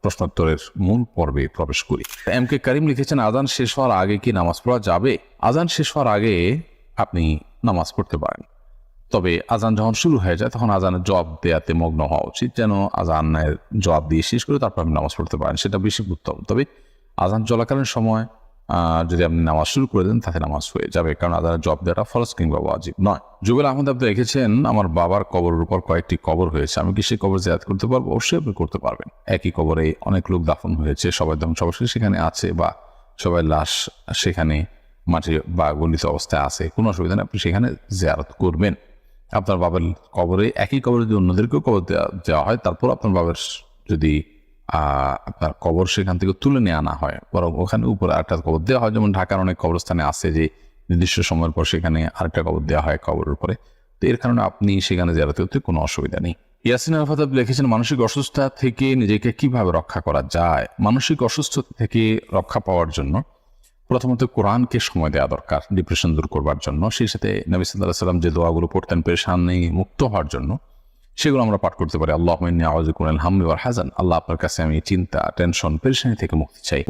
প্রশ্নোত্তরের মূল পর্বে প্রবেশ করি। এম কে করিম লিখেছেন, আজান শেষ হওয়ার আগে কি নামাজ পড়া যাবে? আজান শেষ হওয়ার আগে আপনি নামাজ পড়তে পারেন, তবে আজান যখন শুরু হয়ে যায় তখন আজানের জবাব দেওয়াতে মগ্ন হওয়া উচিত, যেন আজানের জবাব দিয়ে শেষ করে তারপর আপনি নামাজ পড়তে পারেন, সেটা বেশি উত্তম। তবে আজান চলাকালীন সময় যদি আপনি নামাজ শুরু করে দেন তাতে নামাজ হয়ে যাবে, কারণ আজানের জবাব দেওয়াটা ফরজ কিংবা ওয়াজিব নয়। জুবেল আহমদ আপনি লিখেছেন, আমার বাবার কবরের উপর কয়েকটি কবর হয়েছে, আমি কি সেই কবর জিয়ারত করতে পারবো? অবশ্যই আপনি করতে পারবেন। একই কবরে অনেক লোক দাফন হয়েছে, সবাই ধ্বংসাবশেষ সেখানে আছে, বা সবাই লাশ সেখানে মাটি বা গলিত অবস্থায় আছে, কোনো অসুবিধা নেই, আপনি সেখানে জিয়ারত করবেন। আপনার বাবার কবরে, একই কবরে যদি অন্যদেরকেও কবর দেওয়া হয়, তারপর আপনার বাবার যদি আপনার কবর সেখান থেকে তুলে নিয়ে আনা হয়, বরং ওখানে উপরে আরেকটা কবর দেওয়া হয়, যেমন ঢাকার অনেক কবরস্থানে আছে যে নির্দিষ্ট সময়ের পর সেখানে আরেকটা কবর দেওয়া হয় কবরের উপরে। তো এর কারণে আপনি সেখানে জিয়ারত করতে কোনো অসুবিধা নেই। ইয়াসিন আরাফাত লিখেছেন, মানসিক অসুস্থতা থেকে নিজেকে কিভাবে রক্ষা করা যায়? মানসিক অসুস্থতা থেকে রক্ষা পাওয়ার জন্য প্রথমত কোরআনকে সময় দেওয়া দরকার ডিপ্রেশন দূর করবার জন্য। সেই সাথে নবী সাল্লাল্লাহু আলাইহি ওয়াসাল্লাম যে দোয়াগুলো পড়তেন পেরেশানি মুক্ত হওয়ার জন্য, সেগুলো আমরা পাঠ করতে পারি। আল্লাহুম্মা ইন্নী আউযু বিকা মিনাল হাম্মি ওয়াল হাযান, আল্লাহ আপনার কাছে আমি চিন্তা, টেনশন, পেরেশানি থেকে মুক্তি চাই।